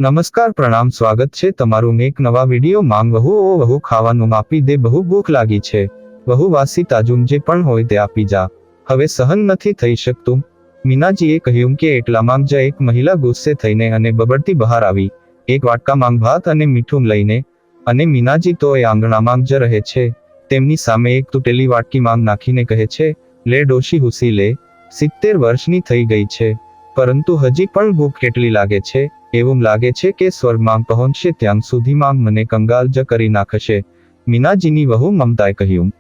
નમસ્કાર પ્રણામ સ્વાગત છે તમારું એક નવા વિડીયો માંગ વહુ ખાવાનું આપી દે બહુ ભૂખ લાગી છે વહુ વાસી તાજું જે પણ હોય તે આપી જા હવે સહન નથી થઈ શકતું મીનાજીએ કહ્યું કે એટલામાં જ એક મહિલા ગુસ્સે થઈને અને બબડતી બહાર આવી એક વાટકામાં ભાત અને મીઠું લઈને અને મીનાજી તો એ આંગણામાં જ રહે છે તેમની સામે એક તૂટેલી વાટકીમાં નાખીને કહે છે લે ડોશી હુસી લે 70 વર્ષની થઈ ગઈ છે પરંતુ હજી પણ ભૂખ કેટલી લાગે છે એવું લાગે છે કે સ્વર્ગમાં પહોંચશે ત્યાં સુધીમાં મને કંગાલ જ કરી નાખશે મીનાજીની વહુ મમતાએ કહ્યું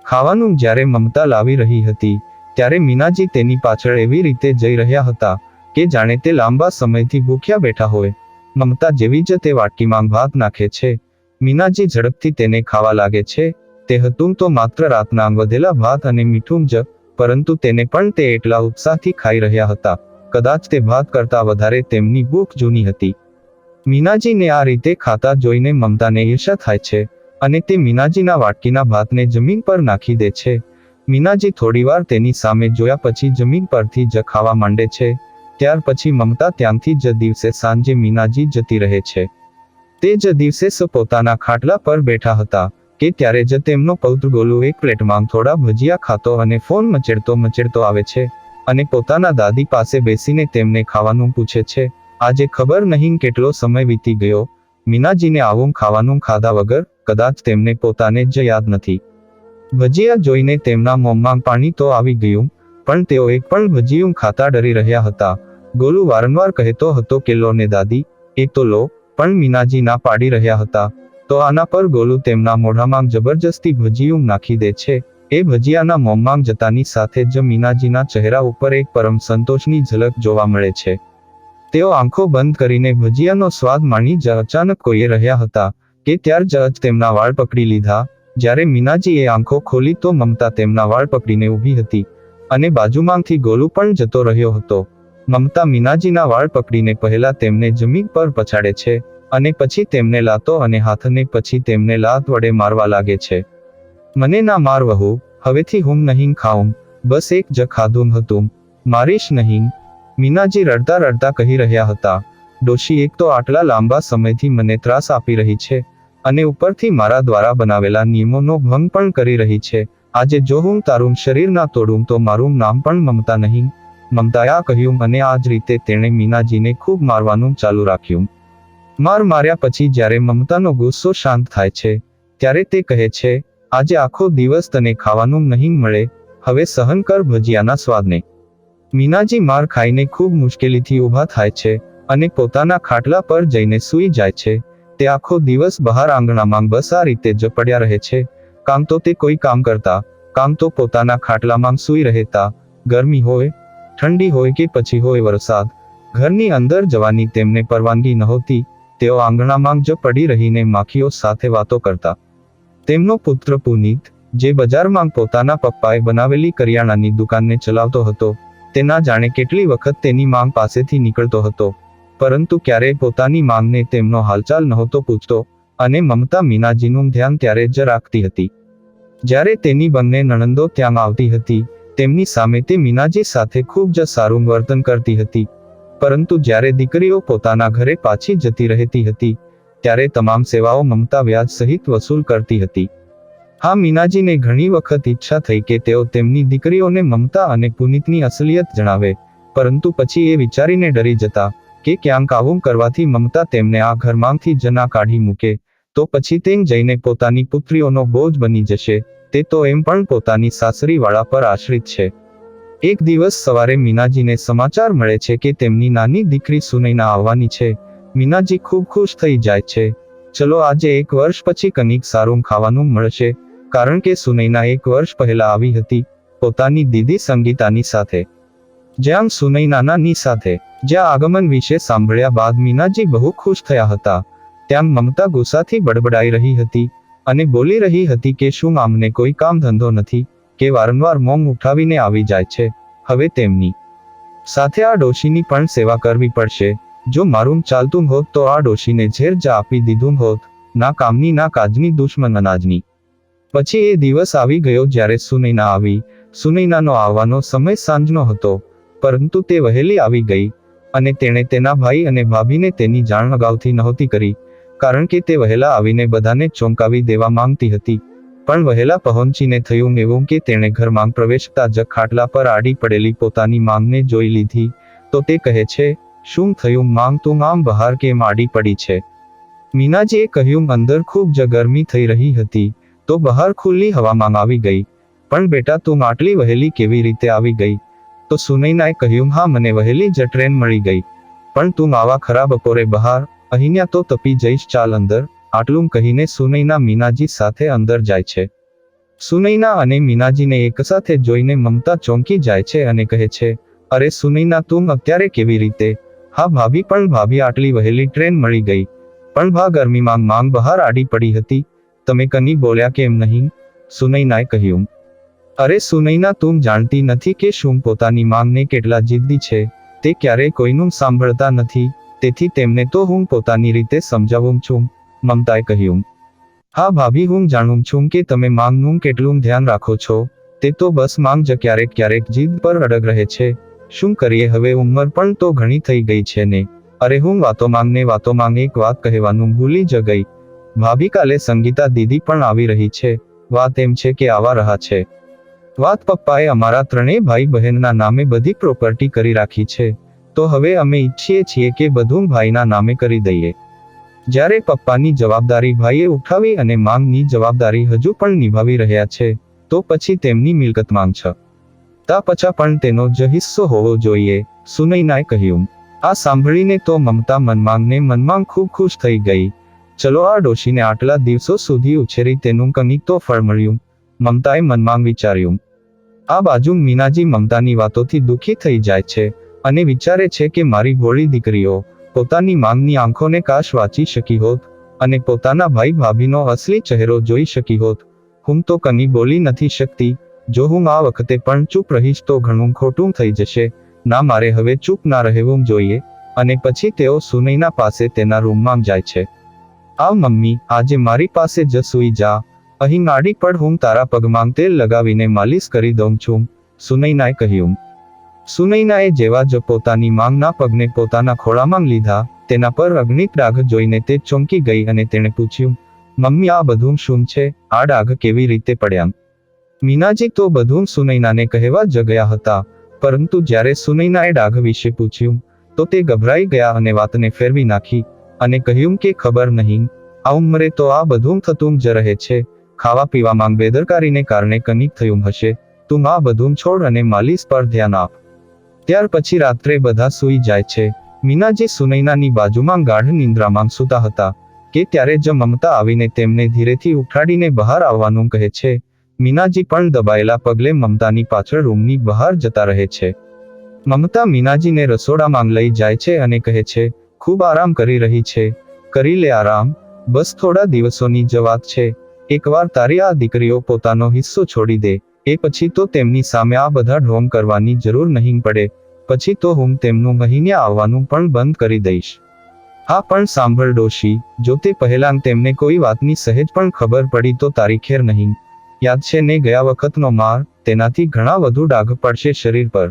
ખાવાનું જ્યારે મમતા લાવી રહી હતી ત્યારે મીનાજી તેની પાછળ એવી રીતે જઈ રહ્યા હતા કે જાણે તે લાંબા સમયથી ભૂખ્યા બેઠા હોય મમતા જેવી જ તે વાટકીમાં ભાત નાખે છે મીનાજી ઝડપથી તેને ખાવા લાગે છે તે હતું તો માત્ર રાતના વધેલા ભાત અને મીઠું જ પરંતુ તેને પણ તે એટલા ઉત્સાહથી ખાઈ રહ્યા હતા કદાચ તે ભાત કરતા વધારે તેમની ભૂખ જૂની હતી મીનાજીને આ રીતે ખાતા જોઈને મમતાને ઈર્ષા થાય છે અને તે મીનાજીના વાટકીના ભાતને જમીન પર નાખી દે છે મીનાજી થોડીવાર તેની સામે જોયા પછી જમીન પરથી જ ખાવા માંડે છે ત્યાર પછી મમતા ત્યાંથી જ દિવસે સાંજે મીનાજી જતી રહે છે તે જ દિવસે પોતાના ખાટલા પર બેઠા હતા કે ત્યારે જ તેમનો પૌત્ર ગોલુ એક પ્લેટમાં થોડા ભજીયા ખાતો અને ફોન મચેડતો આવે છે અને પોતાના દાદી પાસે બેસીને તેમને ખાવાનું પૂછે છે આજે ખબર નહીં કેટલો સમય વીતી ગયો મીનાજીને આવું ખાવાનું ખાધા વગર કદાચ તેમને પોતાને જ યાદ નથી ભજીયા જોઈને તેમના મોંમાં પાણી તો આવી ગયું પણ તેઓ એક પણ ભજીયું ખાતા ડરી રહ્યા હતા ગોલુ વારંવાર કહેતો હતો કે લો ને દાદી એક તો લો પણ મીનાજી ના પાડી રહ્યા હતા તો આના પર ગોલુ તેમના મોઢામાં જબરજસ્તી ભજીયું નાખી દે છે એ ભજીયાના મોંમાં જતાની સાથે જ મીનાજીના ચહેરા ઉપર એક પરમ સંતોષની ઝલક જોવા મળે છે તેઓ આંખો બંધ કરીને ભજીયાનો સ્વાદ માણી જ અચાનક કોઈએ રહ્યા હતા કે ત્યાર જ તેમના વાળ પકડી લીધા જ્યારે મીનાજીએ આંખો ખોલી તો મમતા તેમના વાળ પકડીને ઊભી હતી અને બાજુમાંથી ગોલુ પણ જતો રહ્યો હતો મમતા મીનાજીના વાળ પકડીને પહેલા તેમને જમીન પર પછાડે છે અને પછી તેમને લાતો અને હાથને પછી તેમને લાત વડે મારવા લાગે છે મને ના માર વહુ હવેથી હું નહીં ખાઉં બસ એક જ ખાધું હતું મારીશ નહીં મીનાજી રડતા રડતા કહી રહ્યા હતા ડોશી એક તો આટલા લાંબા સમયથી મને ત્રાસ આપી રહી છે અને ઉપરથી મારા દ્વારા બનાવેલા નિયમોનો ભંગ પણ કરી રહી છે આજે જો હું તારું શરીર ના તોડું તો મારું નામ પણ મમતા નહીં મમતાએ આ કહ્યું અને આ જ રીતે તેણે મીનાજીને ખૂબ મારવાનું ચાલુ રાખ્યું માર્યા પછી જ્યારે મમતાનો ગુસ્સો શાંત થાય છે ત્યારે તે કહે છે આજે આખો દિવસ તને ખાવાનું નહીં મળે હવે સહન કર ભજીયાના સ્વાદને મીનાજી માર ખાઈને ખૂબ મુશ્કેલીથી ઊભા થાય છે અને પોતાના ખાટલા પર જઈને સૂઈ જાય છે તે આખો દિવસ બહાર આંગણામાં બસ આ રીતે જ પડ્યા રહે છે કામ તો તે કોઈ કામ કરતા કામ તો પોતાના ખાટલામાં સૂઈ રહેતા ગરમી હોય ઠંડી હોય કે પછી હોય વરસાદ ઘરની અંદર જવાની તેમને પરવાનગી નહોતી તેઓ આંગણામાં જ પડી રહીને માખીઓ સાથે વાતો કરતા તેમનો પુત્ર પુનીત જે બજારમાં પોતાના પપ્પાએ બનાવેલી કરિયાણાની દુકાનને ચલાવતો હતો તે ના જાણે કેટલી વખત તેની માંગ પાસેથી નીકળતો હતો પરંતુ ક્યારેય પોતાની માંગને તેમનો હાલચાલ નહોતો પૂછતો અને મમતા મીનાજીનું ધ્યાન ત્યારે જ રાખતી હતી જ્યારે તેની બંને નણંદો ત્યાં આવતી હતી તેમની સામે તે મીનાજી સાથે ખૂબ જ સારું વર્તન કરતી હતી પરંતુ જ્યારે દીકરીઓ પોતાના ઘરે પાછી જતી રહેતી હતી ત્યારે તમામ સેવાઓ મમતા વ્યાજ સહિત વસૂલ કરતી હતી હા મીનાજીને ઘણી વખત ઈચ્છા થઈ કે તેઓ તેમની દીકરીઓને મમતા અને પુનીતની અસલિયત જણાવે પરંતુ પછી એ વિચારીને ડરી જતા કે ક્યાંક આવું કરવાથી મમતા તેમને આ ઘરમાંથી જ ના કાઢી મૂકે તો પછી તે જઈને પોતાની પુત્રીઓનો બોજ બની જશે તે તો એમ પણ પોતાની સાસરીવાળા પર આશ્રિત છે એક દિવસ સવારે મીનાજીને સમાચાર મળે છે કે તેમની નાની દીકરી સુનૈના આવવાની છે મીનાજી ખૂબ ખુશ થઈ જાય છે ચલો આજે 1 વર્ષ પછી કંઈક સારું ખાવાનું મળશે કારણ કે સુનૈના 1 વર્ષ પહેલા આવી હતી પોતાની દીદી સંગીતાની સાથે જ્યાં સુનૈનાની સાથે જ્યાં આગમન વિશે સાંભળ્યા બાદ મીનાજી બહુ ખુશ થયા હતા ત્યાં મમતા ગુસ્સાથી બડબડાઈ રહી હતી અને બોલી રહી હતી કે શું આમને કોઈ કામ ધંધો નથી કે વારંવાર મોં ઉઠાવીને આવી જાય છે હવે તેમની સાથે આ ડોશીની પણ સેવા કરવી પડશે જો મારું ચાલતું હોત તો આ ડોશીને ઝેર જ આપી દીધું હોત ના કામની ના કાજની દુશ્મન અનાજની પછી એ દિવસ આવી ગયો જ્યારે સુનૈના આવી સુનૈનાનો આવવાનો સમય સાંજનો હતો પરંતુ તે વહેલી આવી ગઈ અને તેણે તેના ભાઈ અને ભાભીને તેની જાણ અગાઉથી નહોતી કરી, કારણ કે તે વહેલા આવીને બધાને ચોંકાવી દેવા માંગતી હતી. પણ વહેલા પહોંચીને થયું એવું કે તેણે ઘરમાં પ્રવેશતા જ ખાટલા પર આડી પડેલી પોતાની માંગને જોઈ લીધી. તો તે કહે છે, શું થયું માંગ, તું આમ બહાર કેમ આડી પડી છે? મીનાજીએ કહ્યું, અંદર ખૂબ જ ગરમી થઈ રહી હતી, તો બહાર ખુલ્લી હવામાં આવી ગઈ. પણ બેટા, તું આટલી વહેલી કેવી રીતે આવી ગઈ? તો સુનૈનાએ કહ્યું, હા, મને વહેલી જ ટ્રેન મળી ગઈ. પણ તું આવા ખરા બપોરે બહાર? અહીંયા તો તપી જઈશ, ચાલ અંદર. આટલું કહીને સુનૈના મીનાજી સાથે અંદર જાય છે. સુનૈના અને મીનાજીને એકસાથે જોઈને મમતા ચોંકી જાય છે અને કહે છે, અરે સુનૈના, તું અત્યારે કેવી રીતે? હા ભાભી, પણ ભાભી, આટલી વહેલી ટ્રેન મળી ગઈ. પણ ભા, ગરમીમાં માંગ બહાર આડી પડી હતી, તમે કની બોલ્યા કેમ નહીં? સુનૈનાએ કહ્યું. અરે સુનૈના, તું જાણતી નથી કે શું પોતાની માંગને કેટલા જિદ્દી છે? તે ક્યારેય કોઈનું સાંભળતા નથી, તેથી તેમને તો હું પોતાની રીતે સમજાવું છું, મમતાએ કહ્યું. હા ભાભી, હું જાણું છું કે તમે માંગનું કેટલું ધ્યાન રાખો છો. તે તો બસ માંગ જ ક્યારેક ક્યારેક જીદ પર અડગ રહે છે. શું કરીએ હવે, ઉંમર પણ તો ઘણી થઈ ગઈ છે ને. અરે હું વાતોમાં એક વાત કહેવાનું ભૂલી જ ગઈ. ભાભી, કાલે સંગીતા દીદી પણ આવી રહી છે. વાત એમ છે કે આવા રહ્યા છે. વાત પપ્પાએ અમારા ત્રણેય ભાઈ બહેનના નામે બધી પ્રોપર્ટી કરી રાખી છે. તો હવે અમે ઈચ્છીએ છીએ કે બધું ભાઈના નામે કરી દઈએ. જ્યારે પપ્પાની જવાબદારી ભાઈએ ઉઠાવી અને માંગની જવાબદારી હજુ પણ નિભાવી રહ્યા છે, તો પછી તેમની મિલકત માંગ છે. તા પછા પણ તેનો જ હિસ્સો હોવો જોઈએ, સુનૈનાએ કહ્યું. આ સાંભળીને તો મમતા મનમાં ખૂબ ખુશ થઈ ગઈ. ચલો, આ ડોશીને આટલા દિવસો સુધી ઉછેરી તેનું કંઈક તો ફળ મળ્યું, મમતાએ મનમાં વિચાર્યું. આ બાજુ મીનાજી મમતાની વાતોથી દુઃખી થઈ જાય છે અને વિચારે છે કે મારી ભોળી દીકરીઓ પોતાની માંગની આંખોને કાશ વાંચી શકી હોત અને પોતાના ભાઈ ભાભીનો અસલી ચહેરો જોઈ શકી હોત. હું તો કંઈ બોલી નથી શકતી. જો હું આ વખતે પણ ચૂપ રહીશ તો ઘણું ખોટું થઈ જશે. ના, મારે હવે ચૂપ ના રહેવું જોઈએ. અને પછી તેઓ સુનૈના પાસે તેના રૂમમાં જાય છે. આવ મમ્મી, આજે મારી પાસે જ સૂઈ જા. અહીં આડી પડ, હું તારા પગમાં તેલ લગાવીને માલિશ કરી દઉં છું, સુનૈનાએ કહ્યું. સુનૈનાએ જેવા જ પોતાની માંગના પગને પોતાના ખોળામાં લીધા, તેના પર અગ્નિક ડાઘ જોઈને તે ચોંકી ગઈ અને તેણે પૂછ્યું, મમ્મી, આ બધું શું છે? આ ડાઘ કેવી રીતે પડ્યા? મીનાજી તો બધું સુનૈનાને કહેવા જ ગયા હતા, પરંતુ જ્યારે સુનૈનાએ ડાઘ વિશે પૂછ્યું, તો તે ગભરાઈ ગયા અને વાતને ફેરવી નાખી અને કહ્યું કે ખબર નહીં, આ ઉંમરે તો આ બધું થતું જ રહે છે. ખાવા પીવામાં બેદરકારીને કારણે કંઈક થયું હશે. તું આ બધું છોડ અને માલિશ પર ધ્યાન આપ. ત્યાર પછી રાત્રે બધા સૂઈ જાય છે. મીનાજી સુનૈનાની બાજુમાં ગાઢ નિંદ્રામાં સૂતા હતા કે ત્યારે જ મમતા આવીને તેમને ધીરેથી ઉઠાડીને બહાર આવવાનું કહે છે. મીનાજી પણ દબાયેલા પગલે મમતાની પાછળ રૂમની બહાર જતા રહે છે. મમતા મીનાજીને રસોડામાં લઈ જાય છે અને કહે છે, ખૂબ આરામ કરી રહી છે, કરી લે આરામ, બસ થોડા દિવસોની જ વાત છે. એકવાર તારી આ દીકરીઓ પોતાનો હિસ્સો છોડી દે, એ પછી તો તેમની સામે આ બધા ઢોંગ કરવાની જરૂર નહીં પડે. પછી તો હું તેમનું અહીં આવવાનું પણ બંધ કરી દઈશ. હા, પણ સાંભળ ડોશી, જો તે પહેલાં તેમને કોઈ વાતની સહેજ પણ ખબર પડી તો તારી ખેર નહીં. યાદ છે ને ગયા વખતનો માર? તેનાથી ઘણા વધુ ડાઘ પડશે શરીર પર.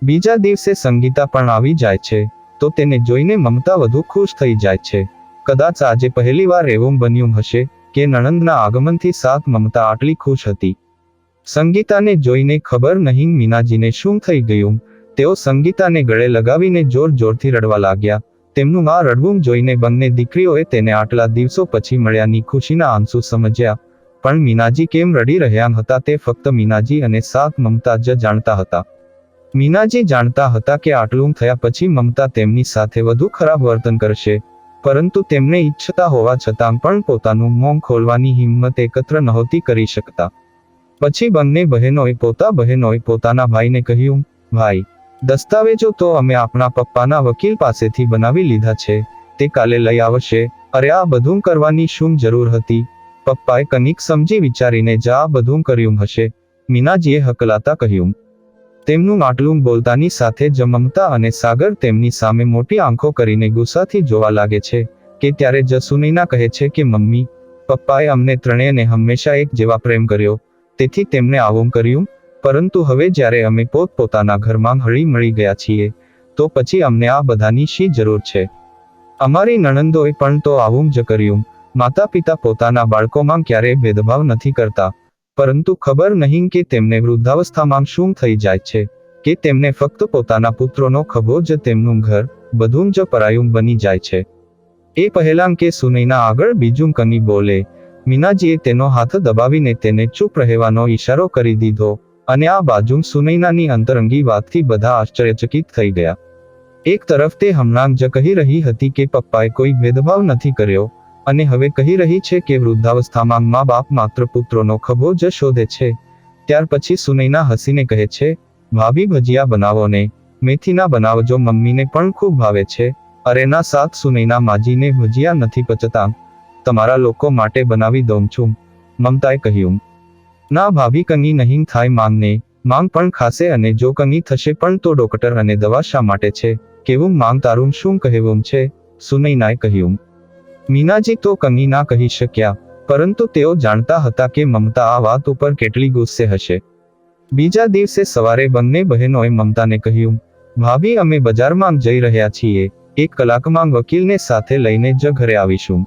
બીજા દિવસે સંગીતા પણ આવી જાય છે, તો તેને જોઈને મમતા વધુ ખુશ થઈ જાય છે. કદાચ આજે પહેલીવાર એવું બન્યું હશે કે નણંદના આગમનથી સાથ મમતા આટલી ખુશ હતી. સંગીતાને જોઈને ખબર નહીં મીનાજીને શું થઈ ગયું. તેઓ સંગીતાને ગળે લગાવીને જોર જોરથી રડવા લાગ્યા. તેમનું આ રડવું જોઈને બંને દીકરીઓએ તેને આટલા દિવસો પછી મળ્યાની ખુશીના આંસુ સમજ્યા. પણ મીનાજી કેમ રડી રહ્યા હતા તે ફક્ત મીનાજી અને સાથ મમતા જ જાણતા હતા. મીનાજી જાણતા હતા કે આટલું થયા પછી મમતા તેમની સાથે વધુ ખરાબ વર્તન કરશે, પરંતુ તેમને ઈચ્છતા હોવા છતાં પણ પોતાનું મોં ખોલવાની હિંમત એકત્ર નહોતી કરી શકતા. પછી બંને બહેનોએ પોતાના ભાઈને કહ્યું, ભાઈ, દસ્તાવેજો તો અમે આપણા પપ્પાના વકીલ પાસેથી બનાવી લીધા છે, તે કાલે લઈ આવશે. અરે, આ બધું કરવાની શું જરૂર હતી? પપ્પાએ કંઈક સમજી વિચારીને જ આ બધું કર્યું હશે, મીનાજીએ હકલાતા કહ્યું. તેમનું આટલું બોલતાની સાથે જ મમતા અને સાગર તેમની સામે મોટી આંખો કરીને ગુસ્સાથી જોવા લાગે છે કે ત્યારે જ સુનૈના કહે છે કે મમ્મી, પપ્પાએ અમને ત્રણેયને હંમેશા એક જેવા પ્રેમ કર્યો, તેથી તેમને આવું કર્યું. પરંતુ હવે જ્યારે અમે પોતપોતાના ઘરમાં હળી મળી ગયા છીએ, તો પછી અમને આ બધાની શી જરૂર છે? અમારી નણંદોએ પણ તો આવું જ કર્યું. માતા પિતા પોતાના બાળકોમાં ક્યારેય ભેદભાવ નથી કરતા, પરંતુ ખબર નહીં કે તેમને વૃદ્ધાવસ્થામાં શું થઈ જાય છે, કે તેમને ફક્ત પોતાના પુત્રોનો ખભો જ તેમનું ઘર, બધું જ પરાયું બની જાય છે. એ પહેલાં કે સુનૈના આગળ બીજું કંઈ બોલે, મીનાજીએ તેનો હાથ દબાવીને તેને ચૂપ રહેવાનો ઈશારો કરી દીધો, અને આ બાજુ સુનૈનાની અંતરંગી વાતથી બધા આશ્ચર્યચકિત થઈ ગયા. એક તરફ તે હમણાં જ કહી રહી હતી કે પપ્પાએ કોઈ ભેદભાવ નથી કર્યો, અને હવે કહી રહી છે કે વૃદ્ધાવસ્થામાં મા બાપ માત્ર પુત્રોનો ખભો જ શોધે છે. ત્યાર પછી સુનૈના હસીને કહે છે, ભાભી ભજીયા બનાવો ને, મેથીના બનાવજો, મમ્મીને પણ ખૂબ ભાવે છે. અરે ના સાથ સુનૈના માજીને ભજીયા નથી પચતા, તમારા લોકો માટે બનાવી દઉં છું, મમતાએ કહ્યું. ના ભાભી, કંઈ નહીં થાય માંગને, માંગ પણ ખાશે, અને જો કંઈ થશે પણ તો ડોક્ટર અને દવા શા માટે છે? કેવું માંગ, તારું શું કહેવું છે? સુનૈનાએ કહ્યું. મીનાજી તો કંઈ ના કહી શક્યા, પરંતુ તેઓ જાણતા હતા કે મમતા આ વાત ઉપર કેટલી ગુસ્સે હશે. બીજા દિવસે સવારે બંને બહેનોએ મમતાને કહ્યું, ભાભી અમે બજારમાં જઈ રહ્યા છીએ, 1 કલાકમાં વકીલને સાથે લઈને જ ઘરે આવીશું.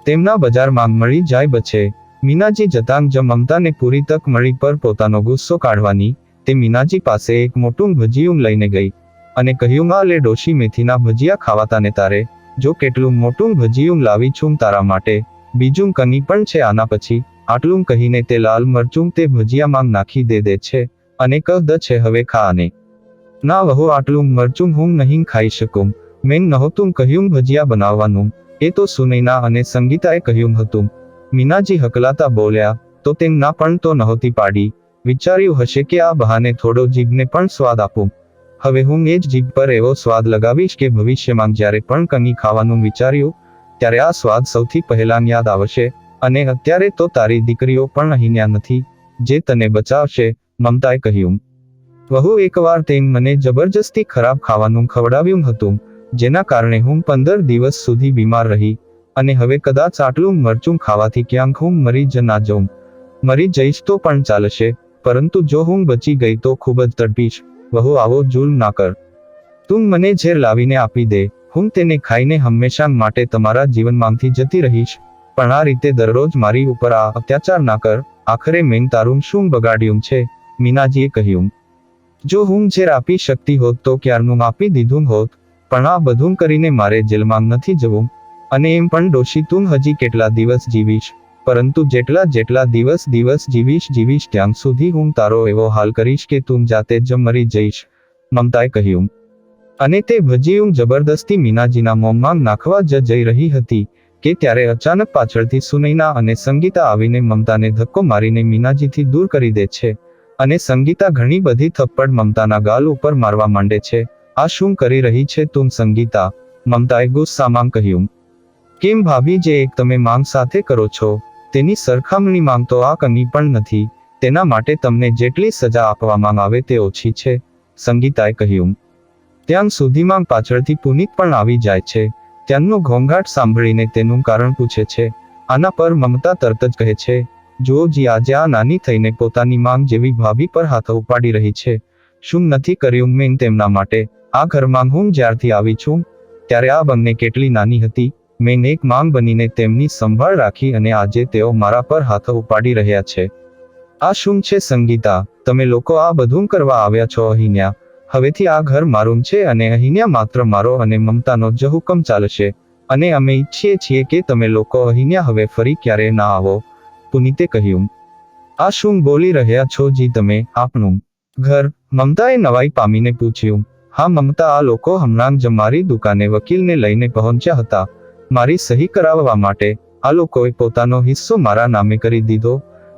તેમના બજારમાં મળી જાય બચે. મીનાજી જતાં જ મમતાને પૂરી તક મળી પર પોતાનો ગુસ્સો કાઢવાની, તે મીનાજી પાસે એક મોટું ભજીયું લઈને ગઈ, અને કહ્યું, આ લે ડોશી, મેથીના ભજીયા ખાવાતાને તારે, જો કેટલું મોટું ભજીયું લાવી છું તારા માટે, બીજું કંઈ પણ છે આના પછી? આટલું કહીને તે લાલ મરચું તે ભજીયામાં નાખી દે છે, અને કહે છે, હવે ખા. અને ના વહુ, આટલું મરચું હું નહીં ખાઈ શકું, મેં નહોતું કહ્યું ભજીયા બનાવવાનું, એ તો સુનૈના અને સંગીતાએ કહ્યું હતું. મીનાજી હકલાતા બોલ્યા, તો તેમ ના પણ તો નહોતી પાડી. વિચાર્યું હશે કે આ બહાને થોડો જીભને પણ સ્વાદ આપું. હવે હું એ જ જીભ પર એવો સ્વાદ લગાવીશ કે ભવિષ્યમાં જ્યારે પણ કંઈ ખાવાનું વિચાર્યું, ત્યારે આ સ્વાદ સૌથી પહેલાં યાદ આવશે. અને અત્યારે તો તારી દીકરીઓ પણ અહીંયા નથી, જે તને બચાવશે, મમતાએ કહ્યું. વહુ, એકવાર તેમ મને જબરજસ્તી ખરાબ ખાવાનું ખવડાવ્યું હતું, જેના કારણે હું 15 દિવસ સુધી બીમાર રહી, અને હવે કદાચ આટલું મરચું ખાવાથી ક્યાંક હું મરી જ ના જાઉં. મરી જઈશ તો પણ ચાલશે, પરંતુ જો હું બચી ગઈ તો ખૂબ જ તડપીશ. વહુ, આવો જુલ્મ ના કર. તું મને ઝેર લાવીને આપી દે, હું તેને ખાઈને હંમેશા માટે તમારા જીવનમાંથી જતી રહીશ, પણ આ રીતે દરરોજ મારી ઉપર આ અત્યાચાર ના કર. આખરે મેં તારું શું બગાડ્યું છે? મીનાજીએ કહ્યું. જો હું ઝેર આપી શકતી હોત તો ક્યારનું આપી દીધું હોત, પણ આ બધું કરીને મારે જેલમાં નથી જવું. અને એમ પણ ડોશી, તું હજી કેટલા દિવસ જીવીશ? પરંતુ જેટલા દિવસ જીવીશ ત્યાં સુધી હું તારો એવો હાલ કરીશ કે તું જાતે જ મરી જઈશ, મમતાએ કહ્યું. અને તે ભજીયું જબરદસ્તી મીનાજીના મોંમાં નાખવા જ જઈ રહી હતી કે ત્યારે અચાનક પાછળથી સુનૈના અને સંગીતા આવીને મમતાને ધક્કો મારીને મીનાજીથી દૂર કરી દે છે, અને સંગીતા ઘણી બધી થપ્પડ મમતાના ગાલ ઉપર મારવા માંડે છે. આ શું કરી રહી છે તું સંગીતા? મમતાએ ગુસ્સામાં કહ્યું. કેમ ભાભી, જે એક તમે માંગ સાથે કરો છો, તેની સરખામણી માંગ તો આ કંઈ પણ નથી. તેના માટે તમને જેટલી સજા આપવામાં આવે તે ઓછી છે, સંગીતાએ કહ્યું. ત્યાં સુધીમાં પાછળથી પુનીત પણ આવી જાય છે. ત્યાંનો ઘોંઘાટ સાંભળીને તેનું કારણ પૂછે છે. આના પર મમતા તરત જ કહે છે, જુઓ જી, આજે આ નાની થઈને પોતાની માંગ જેવી ભાભી પર હાથ ઉપાડી રહી છે. શું નથી કર્યું મેં તેમના માટે? આ ઘરમાં હું જ્યારથી આવી છું ત્યારે આ બંને કેટલી નાની હતી. મેં એક માંગ બનીને તેમની સંભાળ રાખી, અને આજે તેઓ મારા પર હાથ ઉપાડી રહ્યા છે. આ શું છે સંગીતા? તમે લોકો આ બધું કરવા આવ્યા છો અહીંયા? હવેથી આ ઘર મારું છે, અને અહીંયા માત્ર મારો અને મમતાનો જ હુકમ ચાલશે, અને અમે ઈચ્છીએ છીએ કે તમે લોકો અહીંયા હવે ફરી ક્યારે ના આવો, પુનીતે કહ્યું. આ શું બોલી રહ્યા છો જી તમે? આપણું ઘર? મમતાએ નવાઈ પામીને પૂછ્યું. હા મમતા, આ લોકો હમણાં જ મારી દુકાને વકીલને લઈને પહોંચ્યા હતા, મારી સહી કરાવવા માટે. આ લોકોએ પોતાનો હિસ્સો મારા નામે કરી દીધો,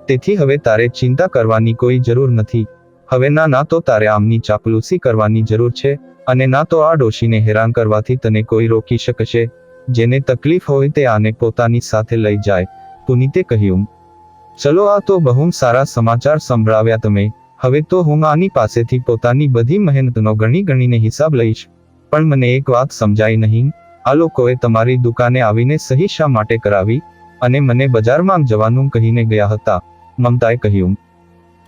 તેથી હવે તારે ચિંતા કરવાની કોઈ જરૂર નથી. હવે ના તો તારે આમની ચાપલૂસી કરવાની જરૂર છે, અને ના તો આ ડોશીને હેરાન કરવાથી તને કોઈ રોકી શકશે. જેને તકલીફ હોય તે આને પોતાની સાથે લઈ જાય, પુનીતે કહ્યું. ચલો, આ તો બહુ સારા સમાચાર સંભળાવ્યા તમે. હવે તો હું આની પાસેથી પોતાની બધી મહેનતનો ગણીને હિસાબ લઈશ. પણ મને એક વાત સમજાઈ નહીં, આ લોકોએ તમારી દુકાને આવીને સહી શા માટે કરાવી, અને મને બજારમાં જવાનું કહીને ગયા હતા, મમતાએ કહ્યું.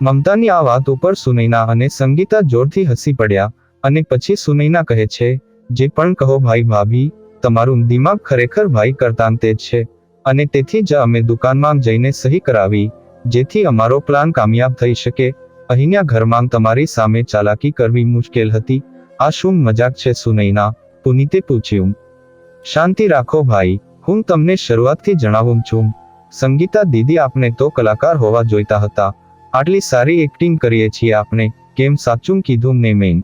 મમતાની આ વાત ઉપર સુનૈના અને સંગીતા જોરથી હસી પડ્યા, અને પછી સુનૈના કહે છે, જે પણ કહો ભાઈ ભાભી, તમારું દિમાગ ખરેખર ભાઈ કરતાં તેજ છે, અને તેથી જ અમે દુકાનમાં જઈને સહી કરાવી, જેથી અમારો પ્લાન કામયાબ થઈ શકે. અહીંયા ઘરમાં તમારી સામે ચાલાકી કરવી મુશ્કેલ હતી. આ શું મજાક છે સુનૈના? પુનીતે પૂછ્યું. શાંતિ રાખો ભાઈ, હું તમને શરૂઆતથી જણાવું છું. સંગીતા દીદી, આપણે તો કલાકાર હોવા જોઈતા હતા. આટલી સારી એક્ટિંગ કરીએ છીએ આપણે, કેમ સાચું કીધું ને મેં?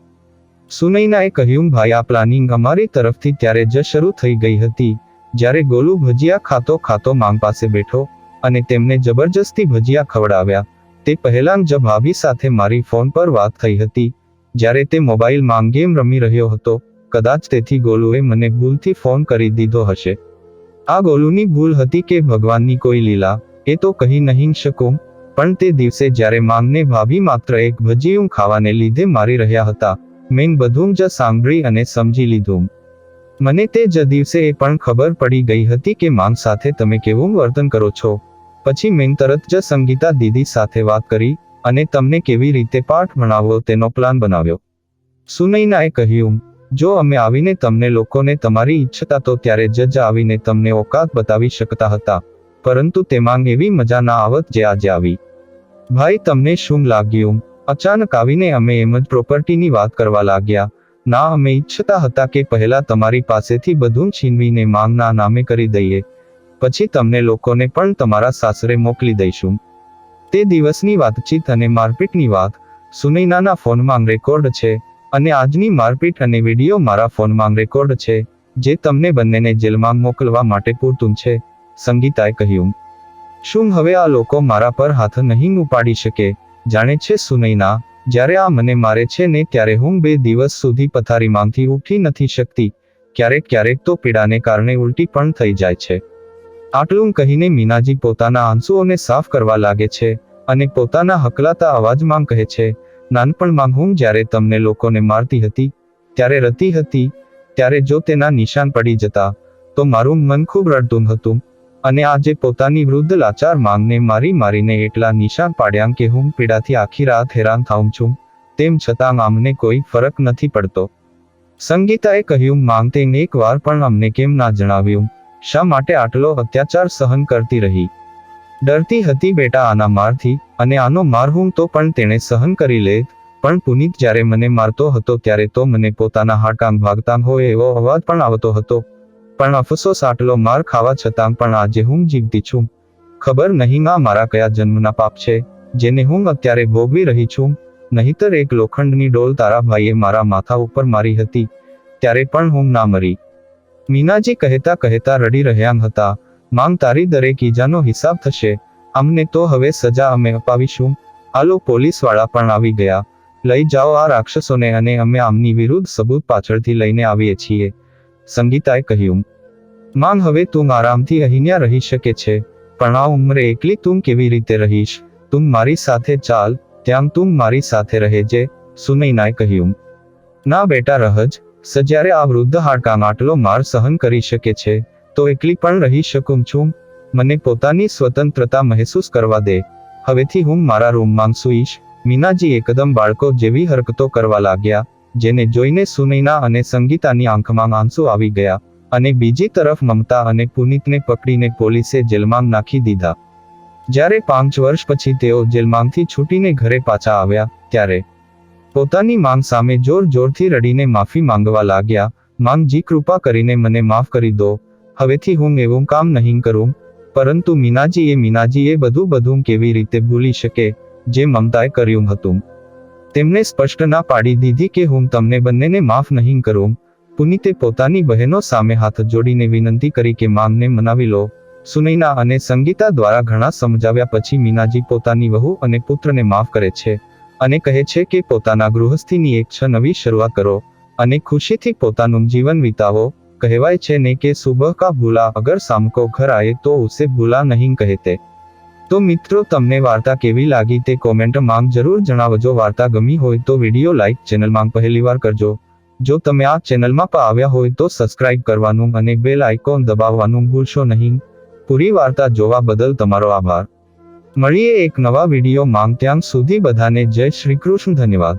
સુનૈનાએ કહ્યું, ભાઈ આ પ્લાનિંગ અમારી તરફથી ત્યારે જ શરૂ થઈ ગઈ હતી, જ્યારે ગોલુ ભજીયા ખાતો ખાતો માંગ પાસે બેઠો, અને તેમને જબરજસ્તી ભજીયા ખવડાવ્યા. તે પહેલાં જ ભાભી સાથે મારી ફોન પર વાત થઈ હતી, જ્યારે તે મોબાઈલમાં ગેમ રમી રહ્યો હતો. કદાચ તેથી ગોલુએ મને ભૂલથી ફોન કરી દીધો હશે. આ ગોલુની ભૂલ હતી કે ભગવાનની કોઈ લીલા, એ તો કહી નહીં શકું, પણ તે દિવસે જ્યારે માંગને ભાભી માત્ર એક ભજીયું ખાવાને લીધે મારી રહ્યા હતા, મેં બધું જ સાંભળી અને સમજી લીધું. મને તે જ દિવસે એ પણ ખબર પડી ગઈ હતી કે માંગ સાથે તમે કેવું વર્તન કરો છો. પછી મેં તરત જ સંગીતા દીદી સાથે વાત કરી, અને તમને કેવી રીતે પાઠ ભણાવવો તેનો પ્લાન બનાવ્યો. સુનૈનાએ કહ્યું, જો અમે આવીને તમને લોકોને તમારી ઈચ્છતા તો ત્યારે જ આવીને તમને ઓકાત બતાવી શકતા હતા, પરંતુ તેમાં એવી મજા ના આવત જે આજે આવી. ભાઈ તમને શું લાગ્યું? અચાનક આવીને અમે એમ જ પ્રોપર્ટીની વાત કરવા લાગ્યા? ના, અમે ઈચ્છતા હતા કે પહેલા તમારી પાસેથી બધું છીનવીને માંગના નામે કરી દઈએ, પછી તમને લોકોને પણ તમારા સાસરે મોકલી દઈશું. તે દિવસની વાતચીત અને મારપીટની વાત સુનૈનાના ફોનમાં રેકોર્ડ છે, અને આજની મારપીટ અને વિડીયો મારા ફોનમાં રેકોર્ડ છે, જે તમને બંનેને જેલમાં મોકલવા માટે પૂરતું છે, સંગીતાએ કહ્યું. શું હવે આ લોકો મારા પર હાથ નહીં ઉપાડી શકે? જાણે છે સુનૈના, જ્યારે આ મને મારે છે ને ત્યારે હું 2 દિવસ સુધી પથારીમાંથી ઉઠી નથી શકતી. ક્યારેક તો પીડાને કારણે ઉલટી પણ થઈ જાય છે. આટલું કહીને મીનાજી પોતાના આંસુઓને સાફ કરવા લાગે છે, અને પોતાના હકલાતા અવાજમાં કહે છે, નાનપણમાં હું જ્યારે તમને લોકોને મારતી હતી, ત્યારે રતી હતી, ત્યારે જો તેના નિશાન પડી જતા, તો મારું મન ખૂબ રડતું હતું, અને આજે પોતાની વૃદ્ધ લાચાર માંગને મારીને એટલા નિશાન પાડ્યા કે હું પીડાથી આખી રાત હેરાન થાઉં છું, તેમ છતાં અમને કોઈ ફરક નથી પડતો. સંગીતાએ કહ્યું, માંગ તેને એકવાર પણ અમને કેમ ના જણાવ્યું? શા માટે આટલો અત્યાચાર સહન કરતી રહી? ડરતી હતી બેટા આના મારથી, અને આનો માર હું તો પણ તેણે સહન કરી લેત, પણ પુનીત જ્યારે મને મારતો હતો ત્યારે તો મને પોતાના હાડકાં ભાગતા હોય એવો અવાજ પણ આવતો હતો, પણ અફસોસ આટલો માર ખાવા છતાં પણ આજે હું જીવતી છું. ખબર નહીં આ મારા કયા જન્મના પાપ છે, જેને હું અત્યારે ભોગવી રહી છું, નહીતર એક લોખંડની ડોલ તારા ભાઈએ મારા માથા ઉપર મારી હતી, ત્યારે પણ હું ના મરી. મીનાજી કહેતા રડી રહ્યા હતા, માંગ તારી દરેક ઈજાનો હિસાબ થશે, અમને તો હવે સજા અમે અપાવીશું. આલો પોલીસવાળા પણ આવી ગયા, લઈ જાઓ આ રાક્ષસોને, અને અમે આમની વિરુદ્ધ સબૂત પાછળથી લઈને આવીએ છીએ, સંગીતાએ કહ્યું. માંગ હવે તું આરામથી અહીંયા રહી શકે છે, પણ આ ઉંમરે એકલી તું કેવી રીતે રહીશ? તું મારી સાથે ચાલ, ત્યાં તું મારી સાથે રહેજે, સુનૈનાએ કહ્યું. ના બેટા રહજ, જ્યારે આ વૃદ્ધ હાડકાં આટલો માર સહન કરી શકે છે, તો એકલી પણ રહી શકું છું. મને પોતાની સ્વતંત્રતા મહેસૂસ કરવા દે, હવેથી હું મારા રૂમમાં સૂઈશ. મીનાજી એકદમ બાળકો જેવી હરકતો કરવા લાગ્યા, જેને જોઈને સુનૈના અને સંગીતાની આંખમાં આંસુ આવી ગયા, અને બીજી તરફ મમતા અને પુનીતને પકડીને પોલીસે જેલમાં નાખી દીધા. જ્યારે 5 વર્ષ પછી તેઓ જેલમાંથી છૂટીને ઘરે પાછા આવ્યા, ત્યારે પોતાની માંગ સામે જોરથી રડીને માફી માંગવા લાગ્યા. માંગજી, કૃપા કરીને મને માફ કરી દો, હવેથી હું એવું કામ નહીં કરું. પરંતુ મીનાજીએ બધું કેવી રીતે ભૂલી શકે, જે મમતાએ કર્યું હતું. તેમને સ્પષ્ટ ના પાડી દીધી કે હું તમને બંનેને માફ નહીં કરું. પુનીતે પોતાની બહેનો સામે હાથ જોડીને વિનંતી કરી કે માંગને મનાવી લો. સુનૈના અને સંગીતા દ્વારા ઘણા સમજાવ્યા પછી મીનાજી પોતાની વહુ અને પુત્રને માફ કરે છે, અને કહે છે કે પોતાના ગૃહસ્થીની એક નવી શરૂઆત કરો, અને ખુશીથી પોતાનું જીવન વિતાવો. કહેવાય છે ને કે સુબહ કા ભૂલા અગર શામ કો ઘર આયે તો ઉસે ભૂલા નહીં કહેતે. તો મિત્રો, તમને વાર્તા કેવી લાગી તે કોમેન્ટમાં જરૂર જણાવજો. વાર્તા ગમી હોય તો વિડીયો લાઈક, ચેનલમાં પહેલીવાર કરજો. જો તમે આ ચેનલમાં આવ્યા હોય તો સબસ્ક્રાઇબ કરવાનું અને બેલ આઇકોન દબાવવાનું ભૂલશો નહીં. પૂરી વાર્તા જોવા બદલ તમારો આભાર. મળીએ એક નવા વિડીયોમાં, ત્યાં સુધી બધાને જય શ્રી કૃષ્ણ. ધન્યવાદ.